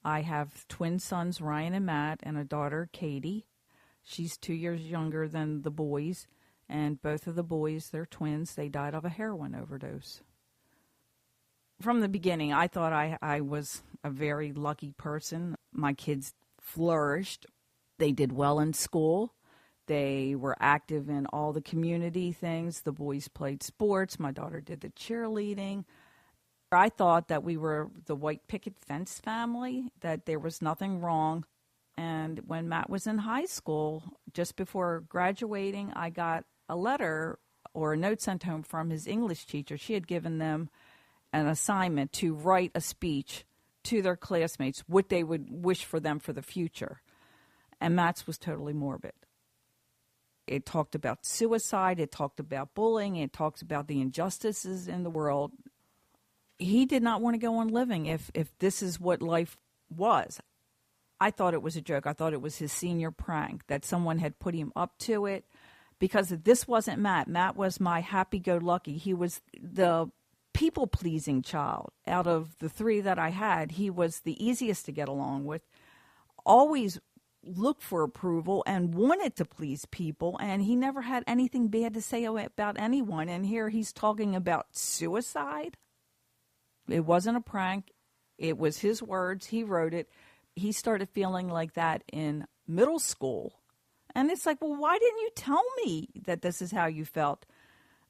I have twin sons, Ryan and Matt, and a daughter, Katie. She's 2 years younger than the boys, and both of the boys, they're twins, they died of a heroin overdose. From the beginning, I thought I was a very lucky person. My kids flourished. They did well in school. They were active in all the community things. The boys played sports. My daughter did the cheerleading. I thought that we were the white picket fence family, that there was nothing wrong. And when Matt was in high school, just before graduating, I got a letter or a note sent home from his English teacher. She had given them an assignment to write a speech to their classmates, what they would wish for them for the future. And Matt's was totally morbid. It talked about suicide. It talked about bullying. It talks about the injustices in the world. He did not want to go on living if this is what life was. I thought it was a joke. I thought it was his senior prank, that someone had put him up to it, because this wasn't Matt. Matt was my happy-go-lucky. He was the people-pleasing child. Out of the three that I had, he was the easiest to get along with, always looked for approval and wanted to please people, and he never had anything bad to say about anyone. And here he's talking about suicide. It wasn't a prank. It was his words. He wrote it. He started feeling like that in middle school. And it's like, well, why didn't you tell me that this is how you felt?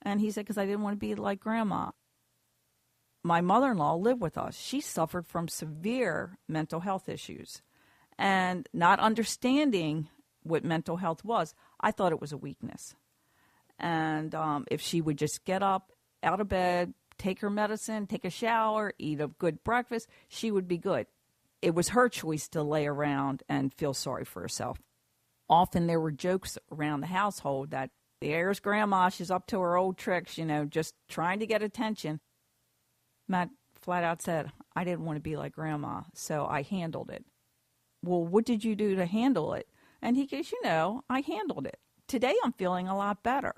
And he said, because I didn't want to be like Grandma. My mother-in-law lived with us. She suffered from severe mental health issues. And not understanding what mental health was, I thought it was a weakness. And if she would just get up out of bed, take her medicine, take a shower, eat a good breakfast, she would be good. It was her choice to lay around and feel sorry for herself. Often there were jokes around the household that there's Grandma, she's up to her old tricks, just trying to get attention. Matt flat out said, I didn't want to be like Grandma, so I handled it. Well, what did you do to handle it? And he goes, I handled it. Today I'm feeling a lot better.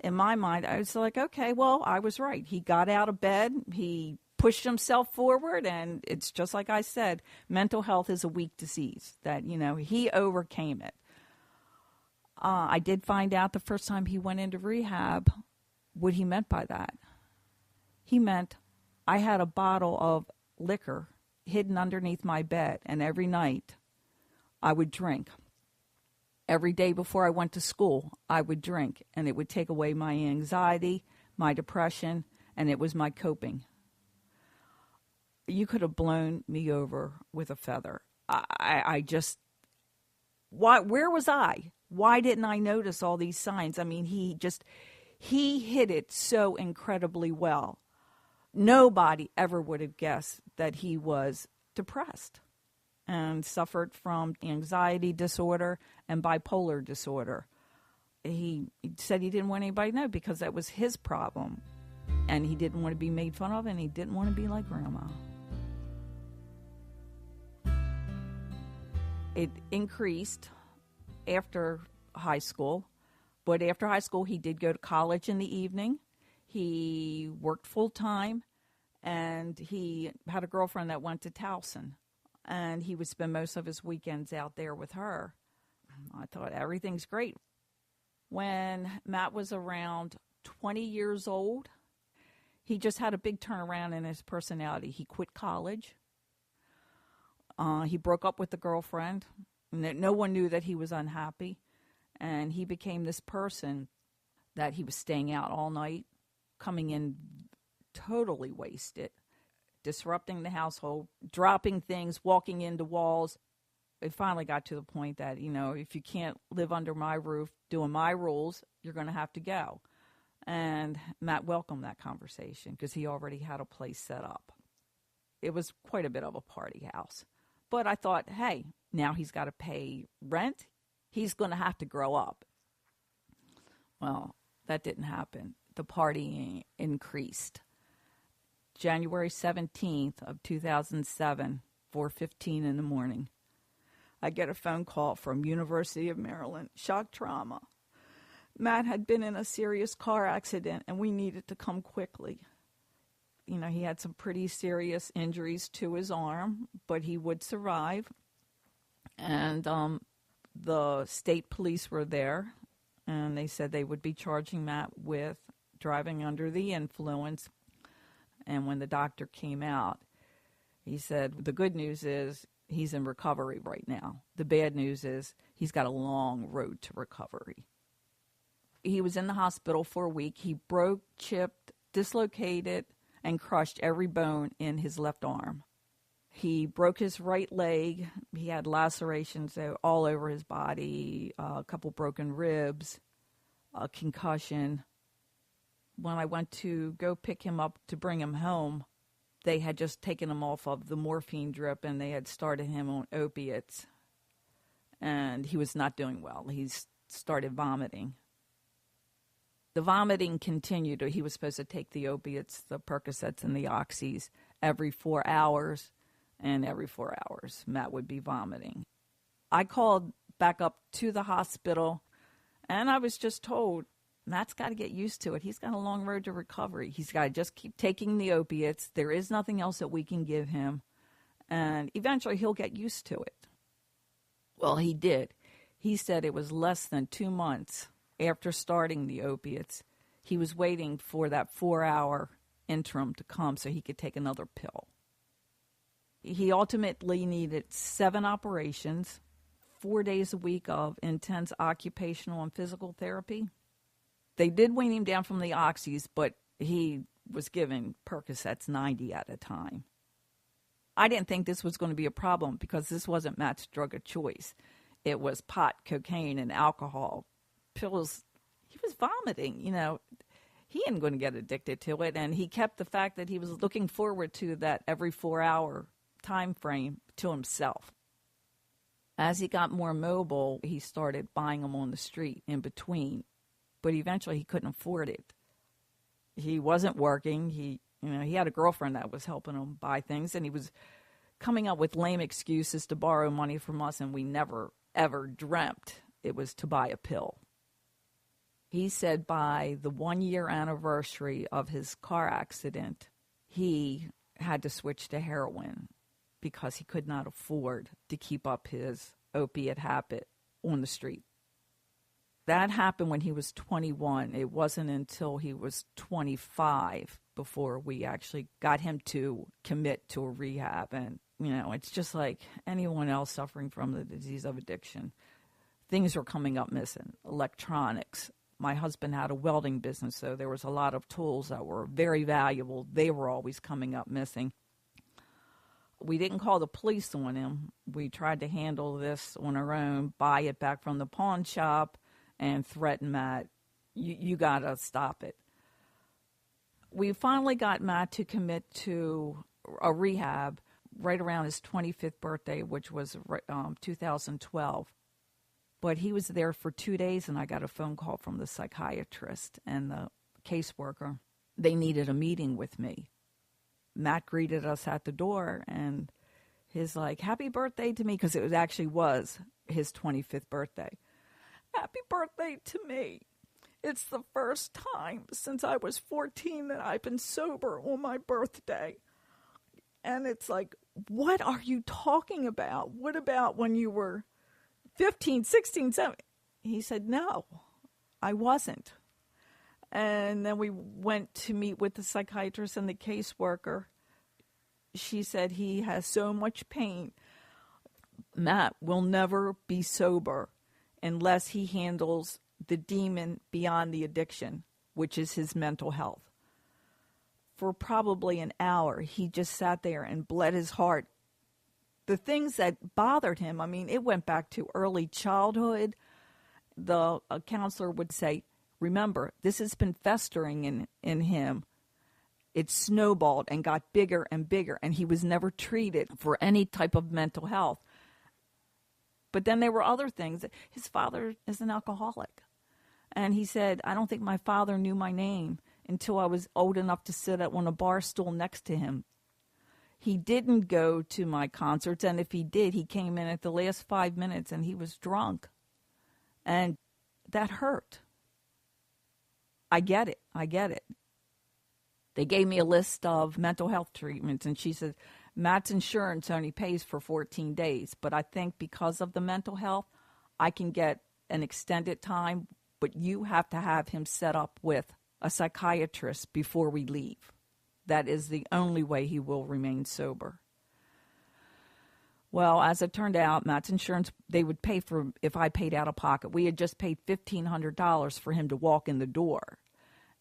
In my mind, I was like, okay, well, I was right. He got out of bed, he pushed himself forward, and it's just like I said, mental health is a weak disease, that, he overcame it. I did find out the first time he went into rehab what he meant by that. He meant I had a bottle of liquor hidden underneath my bed, and every night I would drink. Every day before I went to school, I would drink, and it would take away my anxiety, my depression, and it was my coping. You could have blown me over with a feather. Where was I? Why didn't I notice all these signs? I mean, he hid it so incredibly well. Nobody ever would have guessed that he was depressed and suffered from anxiety disorder and bipolar disorder. He said he didn't want anybody to know because that was his problem. And he didn't want to be made fun of, and he didn't want to be like Grandma. It increased after high school. But after high school, he did go to college in the evening. He worked full-time, and he had a girlfriend that went to Towson. And he would spend most of his weekends out there with her. I thought, everything's great. When Matt was around 20 years old, he just had a big turnaround in his personality. He quit college. He broke up with the girlfriend. No one knew that he was unhappy. And he became this person that he was staying out all night, coming in totally wasted, disrupting the household, dropping things, walking into walls. It finally got to the point that, if you can't live under my roof doing my rules, you're going to have to go. And Matt welcomed that conversation because he already had a place set up. It was quite a bit of a party house. But I thought, hey, now he's got to pay rent. He's going to have to grow up. Well, that didn't happen. The partying increased. January 17th of 2007, 4:15 in the morning, I get a phone call from University of Maryland, shock trauma. Matt had been in a serious car accident, and we needed to come quickly. he had some pretty serious injuries to his arm, but he would survive. And the state police were there, and they said they would be charging Matt with driving under the influence. And when the doctor came out, he said, the good news is he's in recovery right now. The bad news is he's got a long road to recovery. He was in the hospital for a week. He broke, chipped, dislocated, and crushed every bone in his left arm. He broke his right leg. He had lacerations all over his body, a couple broken ribs, a concussion. When I went to go pick him up to bring him home, they had just taken him off of the morphine drip and they had started him on opiates. And he was not doing well. He started vomiting. The vomiting continued. He was supposed to take the opiates, the Percocets and the Oxys, every 4 hours. And every 4 hours, Matt would be vomiting. I called back up to the hospital, and I was just told, Matt's got to get used to it. He's got a long road to recovery. He's got to just keep taking the opiates. There is nothing else that we can give him, and eventually he'll get used to it. Well, he did. He said it was less than 2 months after starting the opiates. He was waiting for that 4-hour interim to come so he could take another pill. He ultimately needed 7 operations, 4 days a week of intense occupational and physical therapy. They did wean him down from the oxys, but he was given Percocets 90 at a time. I didn't think this was going to be a problem because this wasn't Matt's drug of choice. It was pot, cocaine, and alcohol. Pills, he was vomiting, He ain't going to get addicted to it, and he kept the fact that he was looking forward to that every 4-hour time frame to himself. As he got more mobile, he started buying them on the street in between, but eventually he couldn't afford it. He wasn't working. He had a girlfriend that was helping him buy things, and he was coming up with lame excuses to borrow money from us, and we never, ever dreamt it was to buy a pill. He said by the 1-year anniversary of his car accident, he had to switch to heroin because he could not afford to keep up his opiate habit on the street. That happened when he was 21. It wasn't until he was 25 before we actually got him to commit to a rehab. And, it's just like anyone else suffering from the disease of addiction. Things were coming up missing. Electronics. My husband had a welding business, so there was a lot of tools that were very valuable. They were always coming up missing. We didn't call the police on him. We tried to handle this on our own, buy it back from the pawn shop, and threaten Matt, you got to stop it. We finally got Matt to commit to a rehab right around his 25th birthday, which was 2012. But he was there for 2 days, and I got a phone call from the psychiatrist and the caseworker. They needed a meeting with me. Matt greeted us at the door, and he's like, happy birthday to me, because it actually was his 25th birthday. Happy birthday to me. It's the first time since I was 14 that I've been sober on my birthday. And it's like, what are you talking about? What about when you were 15, 16, 17? He said, no, I wasn't. And then we went to meet with the psychiatrist and the caseworker. She said he has so much pain. Matt will never be sober unless he handles the demon beyond the addiction, which is his mental health. For probably an hour, he just sat there and bled his heart. The things that bothered him, it went back to early childhood. The counselor would say, remember, this has been festering in him. It snowballed and got bigger and bigger, and he was never treated for any type of mental health. But then there were other things. His father is an alcoholic. And he said, I don't think my father knew my name until I was old enough to sit on a bar stool next to him. He didn't go to my concerts, and if he did, he came in at the last 5 minutes and he was drunk. And that hurt. I get it. They gave me a list of mental health treatments, and she said, Matt's insurance only pays for 14 days, but I think because of the mental health, I can get an extended time, but you have to have him set up with a psychiatrist before we leave. That is the only way he will remain sober. Well, as it turned out, Matt's insurance, they would pay for if I paid out of pocket. We had just paid $1,500 for him to walk in the door.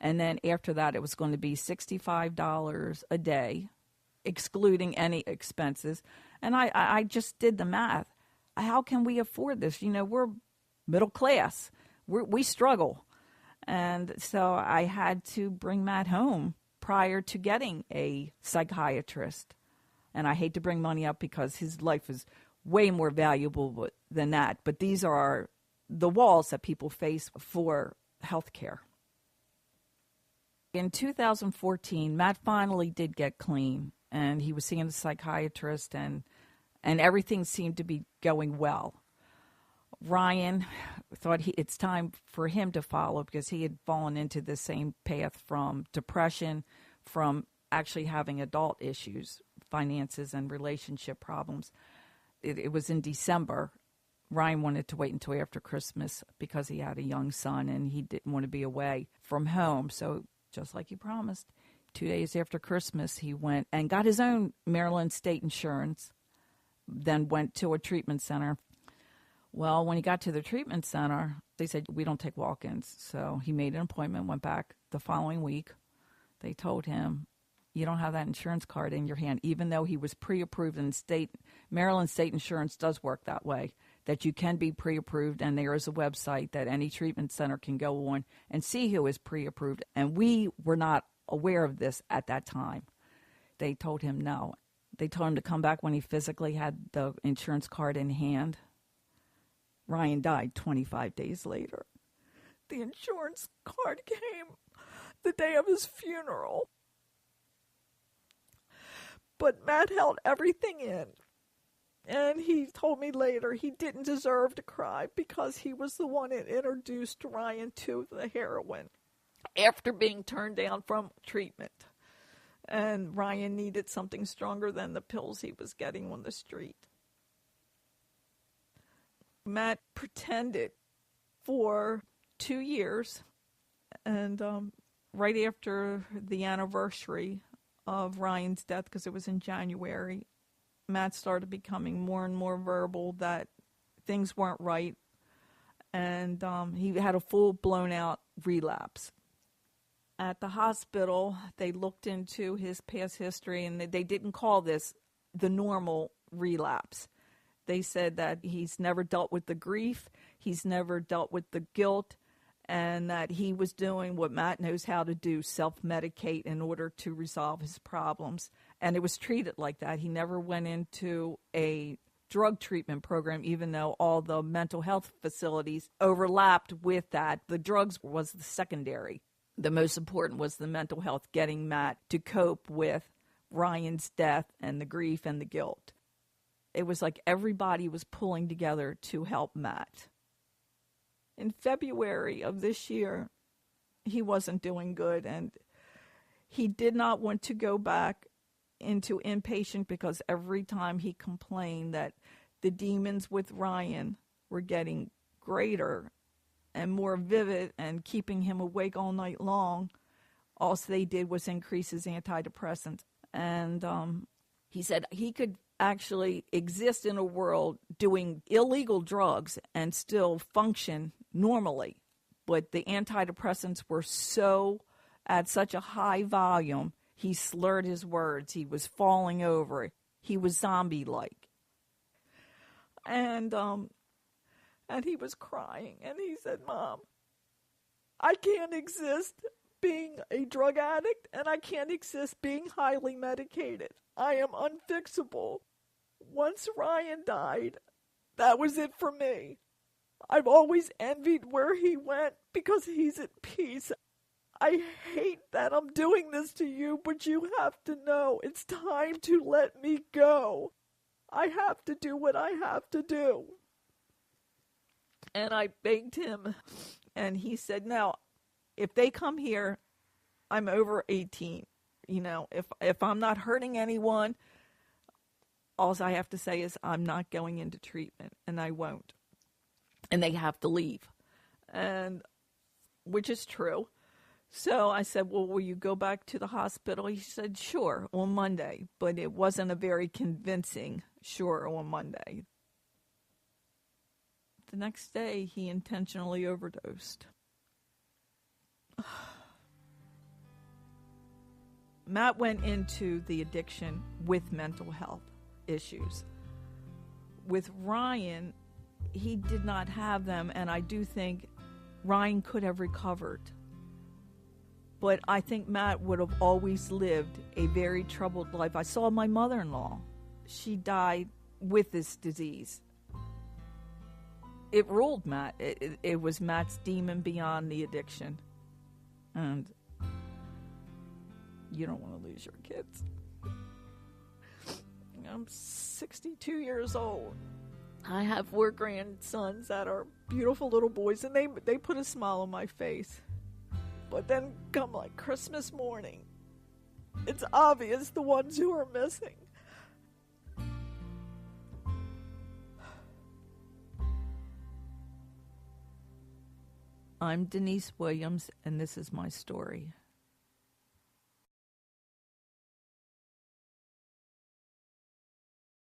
And then after that, it was going to be $65 a day, excluding any expenses. And I just did the math. How can we afford this? You know, we're middle class. We struggle. And so I had to bring Matt home prior to getting a psychiatrist. And I hate to bring money up because his life is way more valuable than that. But these are the walls that people face for health care. In 2014, Matt finally did get clean, and he was seeing a psychiatrist, and everything seemed to be going well. Ryan thought it's time for him to follow because he had fallen into the same path from depression, from actually having adult issues, finances, and relationship problems. It was in December. Ryan wanted to wait until after Christmas because he had a young son and he didn't want to be away from home. So just like he promised, 2 days after Christmas, he went and got his own Maryland state insurance, then went to a treatment center. Well, when he got to the treatment center, they said, we don't take walk-ins. So he made an appointment, went back the following week. They told him, you don't have that insurance card in your hand, even though he was pre-approved, and Maryland state insurance does work that way, that you can be pre-approved, and there is a website that any treatment center can go on and see who is pre-approved. And we were not aware of this at that time. They told him no. They told him to come back when he physically had the insurance card in hand. Ryan died 25 days later. The insurance card came the day of his funeral. But Matt held everything in. And he told me later he didn't deserve to cry because he was the one that introduced Ryan to the heroin after being turned down from treatment. And Ryan needed something stronger than the pills he was getting on the street. Matt pretended for 2 years, and right after the anniversary of Ryan's death, because it was in January, Matt started becoming more and more verbal that things weren't right, and he had a full blown-out relapse. At the hospital, they looked into his past history, and they didn't call this the normal relapse. They said that he's never dealt with the grief, he's never dealt with the guilt, and that he was doing what Matt knows how to do, self-medicate in order to resolve his problems. And it was treated like that. He never went into a drug treatment program, even though all the mental health facilities overlapped with that. The drugs was the secondary. The most important was the mental health, getting Matt to cope with Ryan's death and the grief and the guilt. It was like everybody was pulling together to help Matt. In February of this year, he wasn't doing good, and he did not want to go back into inpatient because every time he complained that the demons with Ryan were getting greater and more vivid and keeping him awake all night long, all they did was increase his antidepressants. And he said he could actually exist in a world doing illegal drugs and still function normally. But the antidepressants were at such a high volume, he slurred his words. He was falling over. He was zombie-like. And he was crying. And he said, Mom, I can't exist being a drug addict, and I can't exist being highly medicated. I am unfixable. Once Ryan died, that was it for me. I've always envied where he went because he's at peace. I hate that I'm doing this to you, but you have to know it's time to let me go. I have to do what I have to do. And I begged him, and he said, now, if they come here, I'm over 18. If I'm not hurting anyone, all I have to say is I'm not going into treatment, and I won't. And they have to leave, and which is true. So I said, well, will you go back to the hospital? He said, sure, on Monday. But it wasn't a very convincing sure on Monday. The next day, he intentionally overdosed. Matt went into the addiction with mental health issues. With Ryan, he did not have them, and I do think Ryan could have recovered. But I think Matt would have always lived a very troubled life. I saw my mother-in-law. She died with this disease. It ruled Matt. It was Matt's demon beyond the addiction. And you don't want to lose your kids. I'm 62 years old. I have 4 grandsons that are beautiful little boys, and they put a smile on my face. But then come like Christmas morning, it's obvious the ones who are missing. I'm Denise Williams, and this is my story.